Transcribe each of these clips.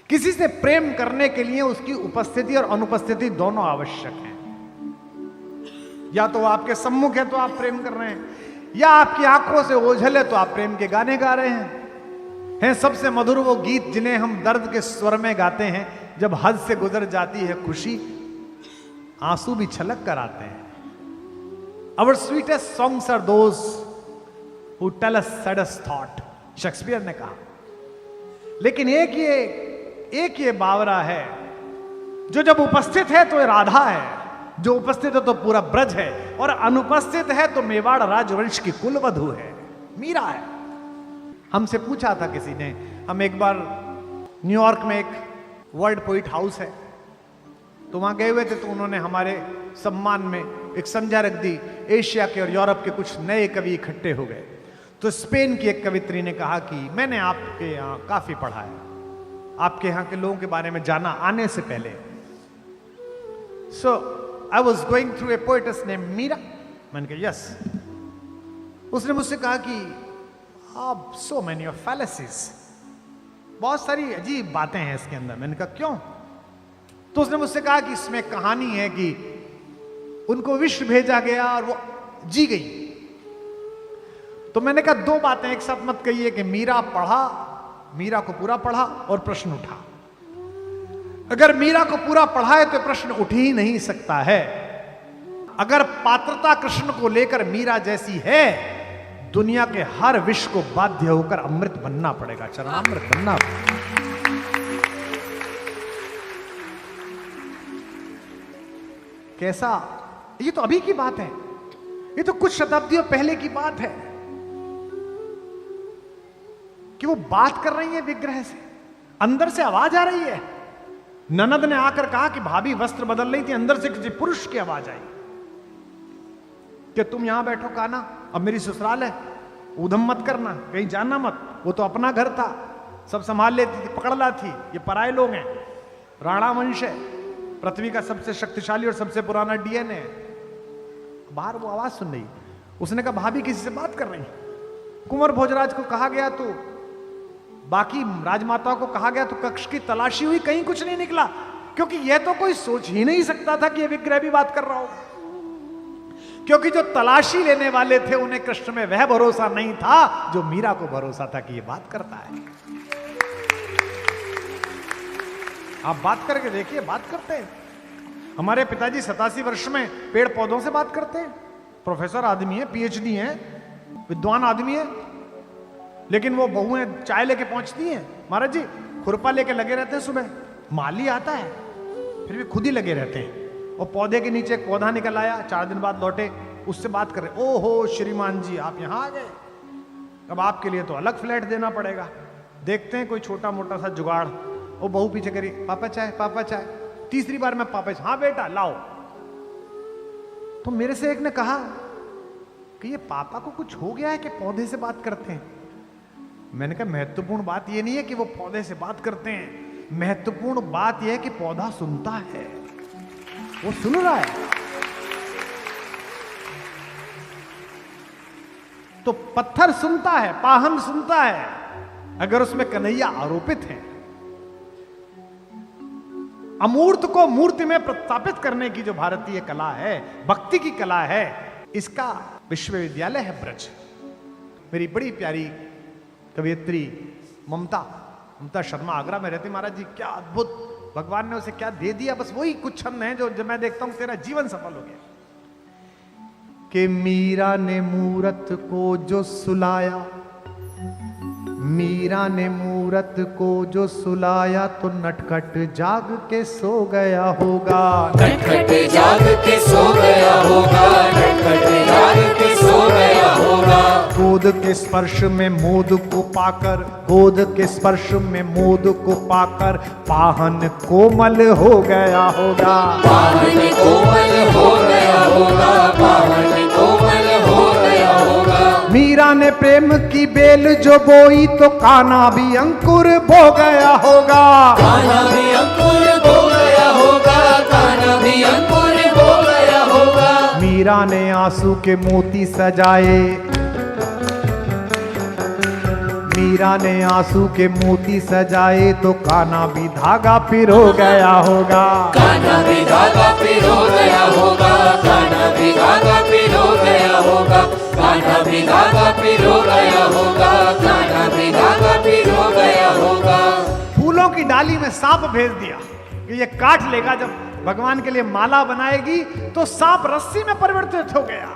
किसी से प्रेम करने के लिए उसकी उपस्थिति और अनुपस्थिति दोनों आवश्यक है। या तो आपके सम्मुख है तो आप प्रेम कर रहे हैं, या आपकी आंखों से ओझल है तो आप प्रेम के गाने गा रहे हैं सबसे मधुर वो गीत जिन्हें हम दर्द के स्वर में गाते हैं, जब हद से गुजर जाती है खुशी आंसू भी छलक कर आते हैं। Our sweetest songs are those who tell us saddest thought, Shakespeare ने कहा। लेकिन एक ये बावरा है जो जब उपस्थित है तो राधा है, जो उपस्थित है तो पूरा ब्रज है, और अनुपस्थित है तो मेवाड़ राजवंश की कुलवधु है, मीरा है। हमसे पूछा था किसी ने, हम एक बार न्यूयॉर्क में एक वर्ल्ड पोइट हाउस है तो वहां गए हुए थे, तो उन्होंने हमारे सम्मान में एक संध्या रख दी। एशिया के और यूरोप के कुछ नए कवि इकट्ठे हो गए, तो स्पेन की एक कवित्री ने कहा कि मैंने आपके यहाँ काफी पढ़ा है, आपके यहाँ के लोगों के बारे में जाना आने से पहले। So I was going through a poetess name Meera. मैंने कहा यस। उसने मुझसे कहा कि आप सो मेनी ऑफ फैलेसीज, बहुत सारी अजीब बातें हैं इसके अंदर। मैंने कहा क्यों? तो उसने मुझसे कहा कि इसमें कहानी है कि उनको विश्व भेजा गया और वो जी गई। तो मैंने कहा दो बातें एक साथ मत कहिए कि मीरा को पूरा पढ़ा और प्रश्न उठा। अगर मीरा को पूरा पढ़ा है तो प्रश्न उठ ही नहीं सकता है। अगर पात्रता कृष्ण को लेकर मीरा जैसी है, दुनिया के हर विष को बाध्य होकर अमृत बनना पड़ेगा, चरणामृत बनना पड़ेगा। कैसा, ये तो अभी की बात है, ये तो कुछ शताब्दियों पहले की बात है कि वो बात कर रही है विग्रह से, अंदर से आवाज आ रही है। ननद ने आकर कहा कि भाभी वस्त्र बदल रही थी, अंदर से किसी पुरुष की आवाज आई कि तुम यहां बैठो काना, अब मेरी ससुराल है, उधम मत करना, कहीं जाना मत। वो तो अपना घर था, सब संभाल लेती थी, पकड़ लाती। ये पराये लोग हैं, राणा वंश है, पृथ्वी का सबसे शक्तिशाली और सबसे पुराना डीएनए है। बाहर वो आवाज सुन रही, उसने कहा भाभी किसी से बात कर रही। कुंवर भोजराज को कहा गया, तो बाकी राजमाताओं को कहा गया, तो कक्ष की तलाशी हुई, कहीं कुछ नहीं निकला, क्योंकि यह तो कोई सोच ही नहीं सकता था कि यह विग्रह भी बात कर रहा हो। क्योंकि जो तलाशी लेने वाले थे उन्हें कृष्ण में वह भरोसा नहीं था जो मीरा को भरोसा था कि यह बात करता है। आप बात करके देखिए, बात करते हैं। हमारे पिताजी 87 वर्ष में पेड़ पौधों से बात करते हैं। प्रोफेसर आदमी है, पीएचडी है, विद्वान आदमी है, लेकिन वो बहुएं चाय लेके पहुंचती हैं, महाराज जी खुरपा लेके लगे रहते हैं, सुबह माली आता है फिर भी खुद ही लगे रहते हैं। और पौधे के नीचे एक पौधा निकल आया, 4 दिन बाद लौटे, उससे बात कर रहे, ओहो श्रीमान जी आप यहां आ गए, अब आपके लिए तो अलग फ्लैट देना पड़ेगा। देखते हैं कोई छोटा मोटा सा जुगाड़। वो बहू पीछे करी, पापा चाय, पापा चाय। तीसरी बार मैं पापा, हाँ बेटा लाओ। तो मेरे से एक ने कहा कि ये पापा को कुछ हो गया है कि पौधे से बात करते हैं। मैंने कहा महत्वपूर्ण बात ये नहीं है कि वो पौधे से बात करते हैं, महत्वपूर्ण बात यह है कि पौधा सुनता है, वो सुन रहा है। तो पत्थर सुनता है, पाहन सुनता है, अगर उसमें कन्हैया आरोपित है। अमूर्त को मूर्ति में प्रस्थापित करने की जो भारतीय कला है, भक्ति की कला है, इसका विश्वविद्यालय है ब्रज। मेरी बड़ी प्यारी कवियत्री ममता शर्मा आगरा में रहती, महाराज जी क्या अद्भुत, भगवान ने उसे क्या दे दिया, बस वही कुछ छंद है जो जब मैं देखता हूं तेरा जीवन सफल हो गया। कि मीरा ने मूरत को जो सुलाया, मीरा ने मूरत को जो सुलाया, तो नटखट जाग के सो गया होगा, नटखट जाग के सो गया होगा, नटखट जाग के सो गया होगा। गोद के स्पर्श में मोद को पाकर, गोद के स्पर्श में मोद को पाकर, पाहन कोमल हो गया होगा, पाहन कोमल हो गया होगा, पाहन कोमल हो गया होगा। मीरा ने प्रेम की बेल जो बोई, तो कान्हा भी अंकुर बो गया होगा, कान्हा भी अंकुर बो गया होगा, कान्हा भी अंकुर बो गया होगा। मीरा ने आंसू के मोती सजाए, मीरा ने आंसू के मोती सजाए तो कान्हा भी धागा पिरो गया होगा। कान्हा भी धागा पिरो गया होगा, कान्हा भी धागा पिरो गया होगा, कान्हा भी धागा पिरो गया होगा, कान्हा भी धागा पिरो गया होगा। फूलों की डाली में सांप भेज दिया कि ये काट लेगा। जब भगवान के लिए माला बनाएगी तो सांप रस्सी में परिवर्तित हो गया।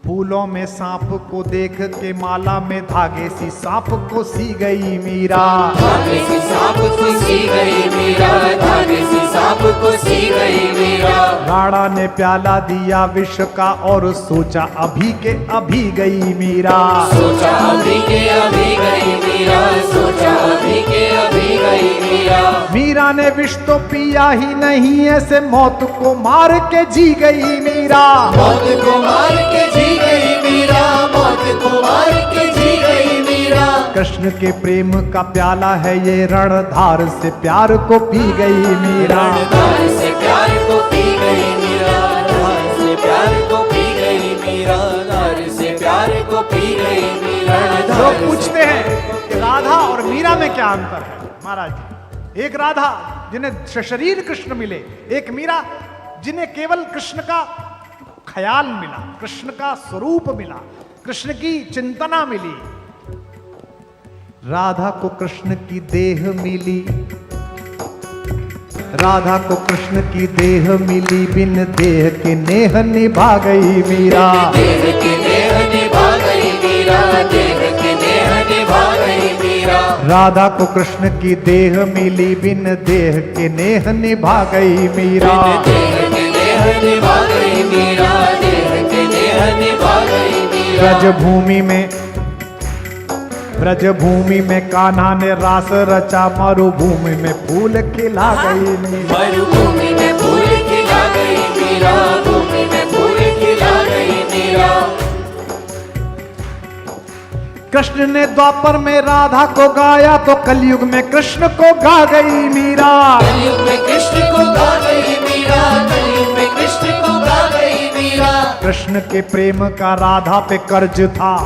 फूलों में सांप को देख के माला में धागे सी सांप को सी गई मीरा। धागे सी सांप को सी गई मीरा, धागे सी सांप को सी गई मीरा। राणा ने प्याला दिया विष का और सोचा अभी के अभी गई मीरा। सोचा अभी के अभी गई मीरा, सोचा अभी के अभी गई मीरा। मीरा ने विष तो पिया ही नहीं, ऐसे मौत को मार के जी गई मीरा। मौत को मार के जी गई मीरा, मौत को मार के जी गई मीरा। कृष्ण के प्रेम का प्याला है ये, रणधार से प्यार को पी गई मीरा। रणधार से प्यार को पी गई मीरा, रणधार से प्यार को पी गई मीरा, रणधार से प्यार को पी गई मीरा। लोग पूछते हैं कि राधा और मीरा में क्या अंतर है। महाराज जी, एक राधा जिन्हें शरीर कृष्ण मिले, एक मीरा जिन्हें केवल कृष्ण का ख्याल मिला, कृष्ण का स्वरूप मिला, कृष्ण की चिंतना मिली। राधा को कृष्ण की देह मिली, राधा को कृष्ण की देह मिली, बिन देह के नेह निभा गई मीरा। देह के नेह निभा गई मीरा, देह के नेह निभा गई मीरा। राधा को कृष्ण की देह मिली, बिन देह के नेह निभा गई मीरा। देह के नेह निभा गई मीरा, देह के नेह निभा गई मीरा। ब्रजभूमि में कान्हा ने रास रचा, मरुभूमि में फूल खिला गई मीरा। मरुभूमि में फूल खिला गई मीरा, भूमि में फूल खिला गई मीरा। कृष्ण ने द्वापर में राधा को गाया तो कलयुग में कृष्ण को गा गई मीरा। कलयुग में कृष्ण को गा गई मीरा, कलयुग में कृष्ण को गा गई मीरा। कृष्ण के प्रेम का राधा पे कर्ज था,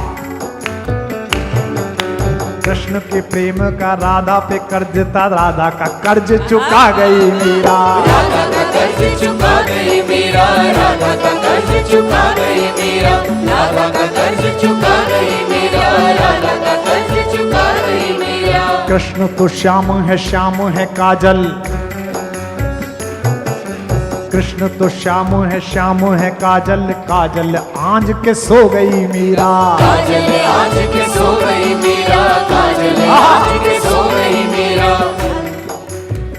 कृष्ण के प्रेम का राधा पे कर्ज था, राधा का कर्ज चुका गई मीरा। राधा का कर्ज चुका गई मीरा, राधा का कर्ज चुका गई मीरा, राधा का कर्ज चुका गई मीरा, राधा का कर्ज चुका गई मीरा। कृष्ण तो श्याम है काजल, कृष्ण तो श्याम है काजल, काजल आंज के सो गई मीरा। काजल आज के सो गई मीरा, काजल आज के सो गई मीरा।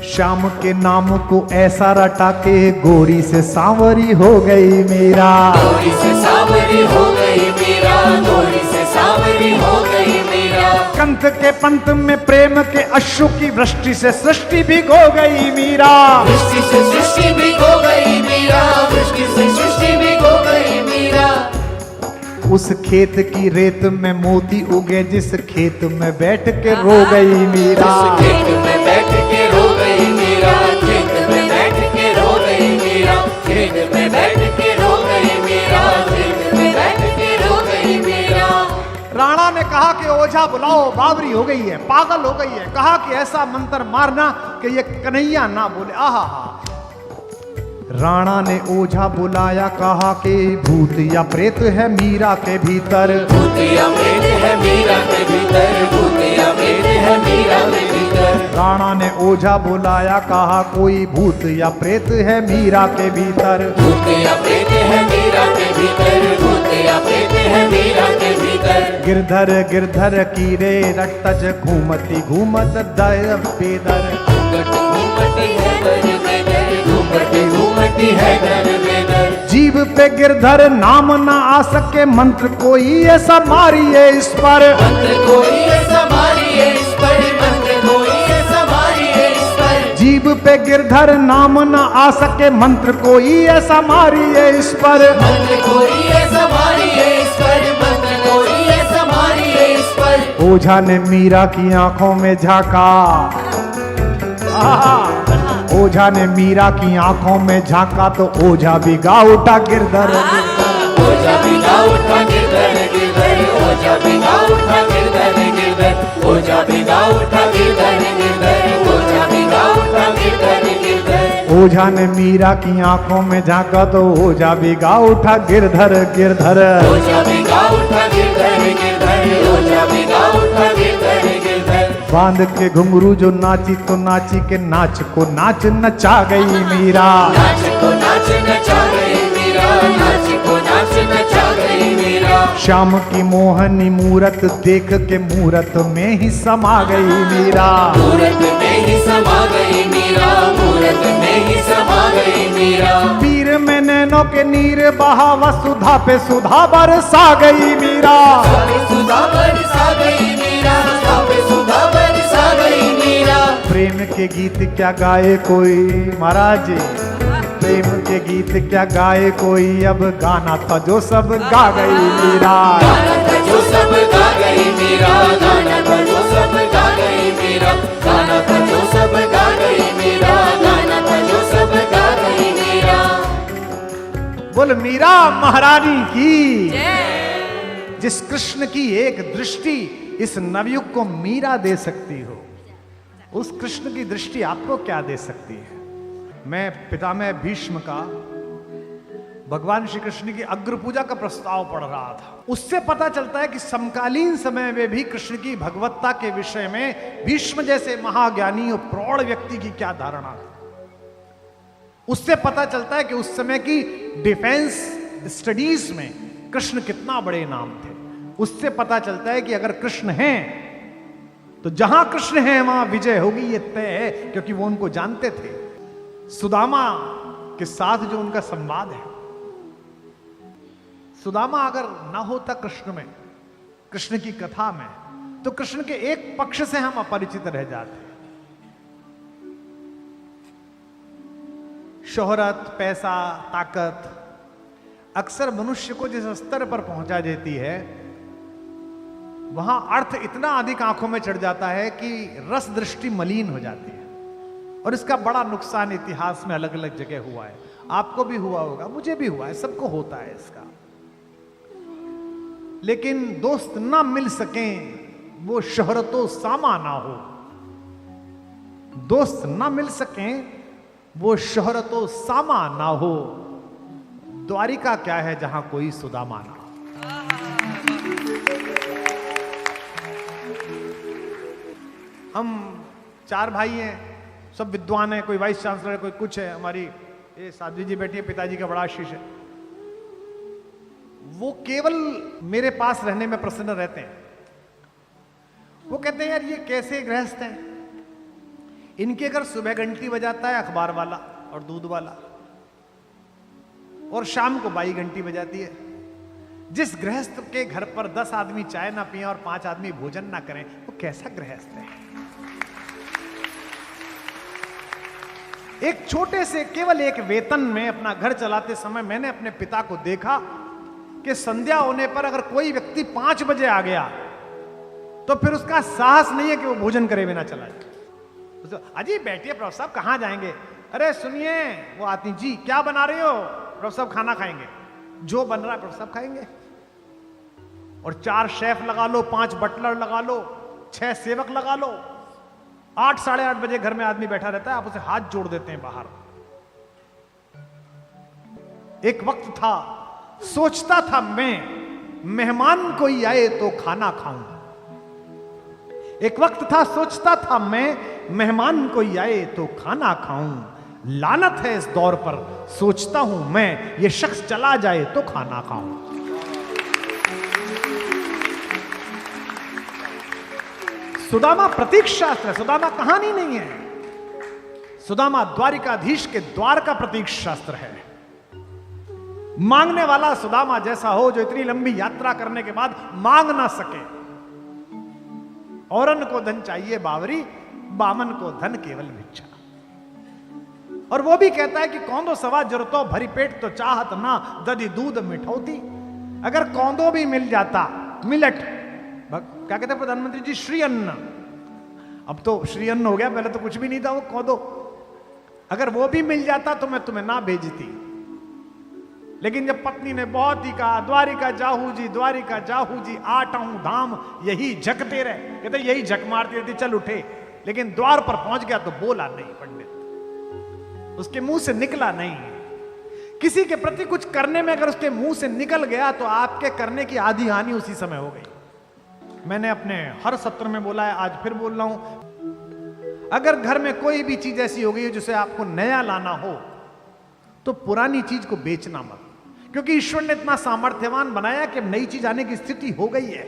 श्याम के नाम को ऐसा रटा के गोरी से सांवरी हो गई मीरा। गोरी से सांवरी हो गई मीरा, गोरी से सांवरी हो गई मीरा। कंठ के पंथ में प्रेम के अश्रु की वृष्टि से सृष्टि भिगो गई मीरा। वृष्टि से सृष्टि भी हो गई मीरा, वृष्टि से सृष्टि भी हो गई मीरा। उस खेत की रेत में मोती उगे, जिस खेत में बैठ के रो गई मीरा। उस खेत में बैठ के रो गई मीरा, खेत में बैठ के रो गई मीरा, खेत में बैठ के रो गई मीरा, खेत में बैठ के रो गई मीरा। राणा ने कहा कि ओझा बुलाओ, बावरी हो गई है, पागल हो गई है। कहा कि ऐसा मंत्र मारना कि ये कन्हैया ना बोले। आहा हा। राणा ने ओझा बुलाया, कहा कि भूत या प्रेत है मीरा के भीतर। भूत या प्रेत है मीरा के भीतर, भूत या प्रेत है मीरा के भीतर। राणा ने ओझा बुलाया, कहा कोई भूत या प्रेत है मीरा के भीतर। भूत या प्रेत है मीरा के भीतर, भूत या प्रेत है मीरा के भीतर। गिरधर गिरधर की रे रट्टज घूमती घूमत दर बेदर। घूमती है दर बेदर, घूमती घूमती है दर बेदर। जीव पे गिरधर नाम ना आ सके, मंत्र कोई ऐसा मारिए इस पर। मंत्र कोई ऐसा मारिए इस पर, मंत्र कोई ऐसा मारिए इस पर। जीव पे गिरधर नाम ना आ सके, मंत्र कोई ऐसा मारिए इस पर। मंत्र कोई ऐसा मारिए इस पर, मंत्र कोई ऐसा मारिए इस पर। ओझा ने मीरा की आंखों में झांका, ओझा ने मीरा की आंखों में झांका तो ओझा भी गा उठा गिरधर। ओझा भी गा उठा गिरधर गिरधर, ओझा भिगा उठा गिरधर गिरधर, ओझा भिगा उठा गिरधर गिरधर, ओझा भिगा उठा गिरधर गिरधर। ओझा ने मीरा की आंखों में झांका तो ओझा भिगा उठा गिरधर गिरधर, ओझा भिगा उठा गिरधर गिरधर, ओझा भिगा उठा गिरधर गिरधर। बांध के घुंघरू जो नाची तो नाची के नाच को नाच नचा गई मीरा, नाच को नाच नचा गई मीरा, नाच को नाच नचा गई मीरा। श्याम की मोहनी मूरत देख के मूरत में ही समा गई मीरा, मूरत में ही समा गई मीरा, मूरत में ही समा गई मीरा। पीर में नैनों के नीर बहा वसुधा पे सुधा बरसा गई मीरा, सुधा बरसा गई मीरा, पे सुधा बरसा गई मीरा। प्रेम के गीत क्या गाए कोई महाराज जी, प्रेम के गीत क्या गाए कोई, अब गाना था जो सब गा गई मीरा, गाना था जो सब गा गई मीरा, गाना था जो सब गा गई मीरा, गाना था जो सब गा गई मीरा, गाना था जो सब गा गई मीरा। बोल मीरा महारानी की। जिस कृष्ण की एक दृष्टि इस नवयुग को मीरा दे सकती हो, उस कृष्ण की दृष्टि आपको क्या दे सकती है। मैं पितामह भीष्म का भगवान श्री कृष्ण की अग्र पूजा का प्रस्ताव पढ़ रहा था। उससे पता चलता है कि समकालीन समय में भी कृष्ण की भगवत्ता के विषय में भीष्म जैसे महाज्ञानी और प्रौढ़ व्यक्ति की क्या धारणा थी। उससे पता चलता है कि उस समय की डिफेंस स्टडीज में कृष्ण कितना बड़े नाम थे। उससे पता चलता है कि अगर कृष्ण हैं तो जहां कृष्ण हैं वहां विजय होगी, ये तय है, क्योंकि वो उनको जानते थे। सुदामा के साथ जो उनका संवाद है, सुदामा अगर ना होता कृष्ण में, कृष्ण की कथा में, तो कृष्ण के एक पक्ष से हम अपरिचित रह जाते। शोहरत, पैसा, ताकत अक्सर मनुष्य को जिस स्तर पर पहुंचा देती है, वहां अर्थ इतना अधिक आंखों में चढ़ जाता है कि रस दृष्टि मलिन हो जाती है। और इसका बड़ा नुकसान इतिहास में अलग अलग जगह हुआ है। आपको भी हुआ होगा, मुझे भी हुआ है, सबको होता है इसका। लेकिन दोस्त ना मिल सकें वो शोहरतो सामा ना हो, दोस्त ना मिल सकें वो शोहरतो सामा ना हो। द्वारिका क्या है जहां कोई सुदामा ना हो। हम 4 भाई हैं, सब विद्वान हैं, कोई वाइस चांसलर है, कोई कुछ है। हमारी ये साध्वी जी बैठी है, पिताजी का बड़ा आशीष है। वो केवल मेरे पास रहने में प्रसन्न रहते हैं। वो कहते हैं यार ये कैसे गृहस्थ हैं, इनके घर सुबह घंटी बजाता है अखबार वाला और दूध वाला, और शाम को बाई घंटी बजाती है। जिस गृहस्थ के घर पर 10 आदमी चाय ना पिए और 5 आदमी भोजन ना करें, वो कैसा गृहस्थ है। एक छोटे से केवल एक वेतन में अपना घर चलाते समय मैंने अपने पिता को देखा कि संध्या होने पर अगर कोई व्यक्ति 5 बजे आ गया तो फिर उसका साहस नहीं है कि वो भोजन करे बिना चला जाए। अजी बैठिए प्रभु साहब, कहां जाएंगे? अरे सुनिए, वो आती जी क्या बना रहे हो? प्रभु साहब खाना खाएंगे, जो बन रहा है प्रभु साहब खाएंगे। और 4 शेफ लगा लो, 5 बटलर लगा लो, 6 सेवक लगा लो, 8 साढ़े 8 बजे घर में आदमी बैठा रहता है, आप उसे हाथ जोड़ देते हैं बाहर। एक वक्त था, सोचता था मैं मेहमान कोई आए तो खाना खाऊं। एक वक्त था, सोचता था मैं मेहमान कोई आए तो खाना खाऊं। लानत है इस दौर पर, सोचता हूं मैं ये शख्स चला जाए तो खाना खाऊं। सुदामा प्रतीक शास्त्र है, सुदामा कहानी नहीं है। सुदामा द्वारिकाधीश के द्वार का प्रतीक शास्त्र है। मांगने वाला सुदामा जैसा हो, जो इतनी लंबी यात्रा करने के बाद मांग ना सके। औरन को धन चाहिए बावरी, बामन को धन केवल भिक्षा। और वो भी कहता है कि कौंदो सवा जरूरतो भरी पेट तो चाहत ना दधी दूध मिठौती। अगर कौंदो भी मिल जाता, मिलट क्या कहते हैं प्रधानमंत्री जी, श्री अन्न। अब तो श्री अन्न हो गया, पहले तो कुछ भी नहीं था वो कौंदो। अगर वो भी मिल जाता तो मैं तुम्हें ना भेजती। लेकिन जब पत्नी ने बहुत ही कहा, द्वारिका जाहू जी आठों धाम यही झकते रहे, कहते यही झक मारती रहती, चल उठे। लेकिन द्वार पर पहुंच गया तो बोला नहीं पंडित, उसके मुंह से निकला नहीं। किसी के प्रति कुछ करने में अगर उसके मुंह से निकल गया तो आपके करने की आधी हानि उसी समय हो गई। मैंने अपने हर सत्र में बोला है, आज फिर बोल रहा हूं, अगर घर में कोई भी चीज ऐसी हो गई है जिसे आपको नया लाना हो तो पुरानी चीज को बेचना मत, क्योंकि ईश्वर ने इतना सामर्थ्यवान बनाया कि नई चीज आने की स्थिति हो गई है।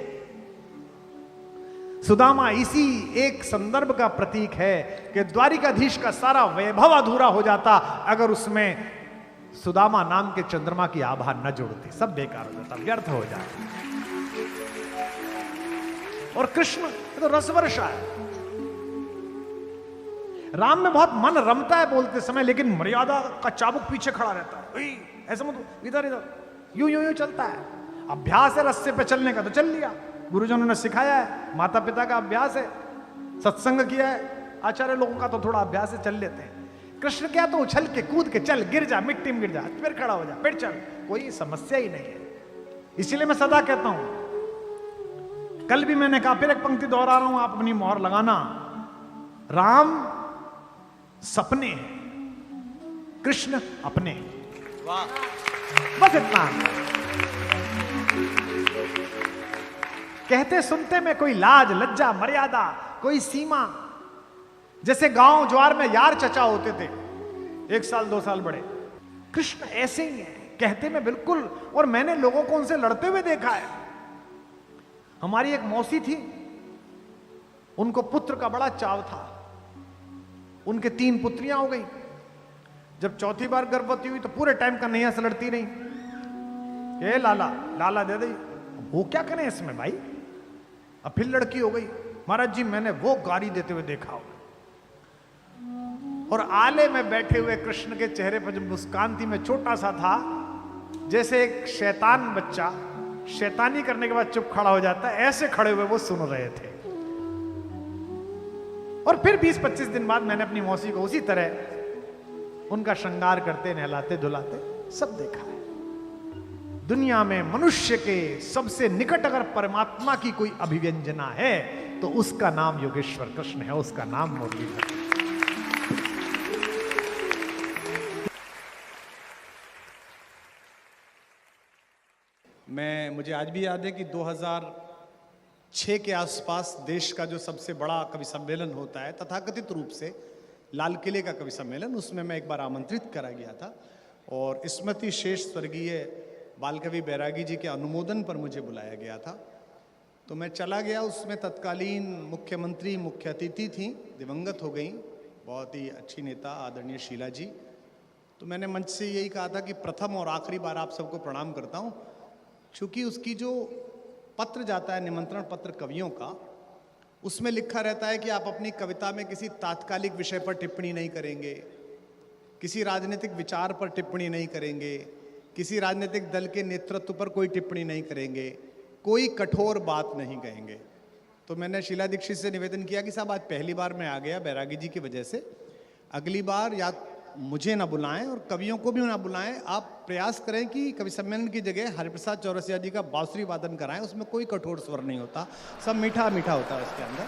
सुदामा इसी एक संदर्भ का प्रतीक है कि द्वारिकाधीश का सारा वैभव अधूरा हो जाता अगर उसमें सुदामा नाम के चंद्रमा की आभा न जोड़ती, सब बेकार हो जाता, व्यर्थ हो जाता। और कृष्ण तो रसवर्षा है, राम में बहुत मन रमता है बोलते समय, लेकिन मर्यादा का चाबुक पीछे खड़ा रहता है, ऐसा मत इधर इधर यूं यूं यूं चलता है। अभ्यास है रस्ते पे चलने का तो चल लिया, गुरुजनों ने सिखाया है, माता पिता का अभ्यास है, सत्संग किया है, आचार्य लोगों का तो थोड़ा अभ्यास है, चल लेते हैं। कृष्ण क्या तो उछल के कूद के चल, गिर जा, मिट्टी में गिर जा, फिर खड़ा हो जा, फिर चल, कोई समस्या ही नहीं है। इसीलिए मैं सदा कहता हूं, कल भी मैंने कहा, फिर एक पंक्ति दोहरा रहा हूं, आप अपनी मोहर लगाना, राम सपने कृष्ण अपने, बस इतना। कहते सुनते में कोई लाज लज्जा मर्यादा कोई सीमा, जैसे गांव ज्वार में यार चचा होते थे, 1 साल 2 साल बड़े, कृष्ण ऐसे ही है, कहते में बिल्कुल। और मैंने लोगों को उनसे लड़ते हुए देखा है। हमारी एक मौसी थी, उनको पुत्र का बड़ा चाव था, उनके 3 पुत्रियां हो गई। जब चौथी बार गर्भवती हुई तो पूरे टाइम का नैया से लड़ती रही, ये लाला लाला दे दे, वो क्या करें इसमें भाई। अब फिर लड़की हो गई, महाराज जी मैंने वो गाली देते हुए देखा हो। और आले में बैठे हुए कृष्ण के चेहरे पर जब मुस्कान थी, मैं छोटा सा था, जैसे एक शैतान बच्चा शैतानी करने के बाद चुप खड़ा हो जाता है, ऐसे खड़े हुए वो सुन रहे थे। और फिर 20-25 दिन बाद मैंने अपनी मौसी को उसी तरह उनका श्रृंगार करते, नहलाते धुलाते सब देखा है। दुनिया में मनुष्य के सबसे निकट अगर परमात्मा की कोई अभिव्यंजना है तो उसका नाम योगेश्वर कृष्ण है, उसका नाम मुरलीधर। मुझे आज भी याद है कि 2006 के आसपास देश का जो सबसे बड़ा कवि सम्मेलन होता है तथाकथित रूप से लाल किले का कवि सम्मेलन, उसमें मैं एक बार आमंत्रित करा गया था और स्मृति शेष स्वर्गीय बालकवि बैरागी जी के अनुमोदन पर मुझे बुलाया गया था। तो मैं चला गया, उसमें तत्कालीन मुख्यमंत्री मुख्य अतिथि थी, दिवंगत हो गई, बहुत ही अच्छी नेता आदरणीय शीला जी। तो मैंने मंच से यही कहा था कि प्रथम और आखिरी बार आप सबको प्रणाम करता हूँ, क्योंकि उसकी जो पत्र जाता है, निमंत्रण पत्र कवियों का, उसमें लिखा रहता है कि आप अपनी कविता में किसी तात्कालिक विषय पर टिप्पणी नहीं करेंगे, किसी राजनीतिक विचार पर टिप्पणी नहीं करेंगे, किसी राजनीतिक दल के नेतृत्व पर कोई टिप्पणी नहीं करेंगे, कोई कठोर बात नहीं कहेंगे। तो मैंने शीला दीक्षित से निवेदन किया कि साहब आज पहली बार मैं आ गया बैरागी जी की वजह से, अगली बार या मुझे ना बुलाएं और कवियों को भी ना बुलाएं, आप प्रयास करें कि कवि सम्मेलन की जगह हरिप्रसाद चौरसिया जी का बांसुरी वादन कराएं, उसमें कोई कठोर स्वर नहीं होता, सब मीठा मीठा होता है उसके अंदर।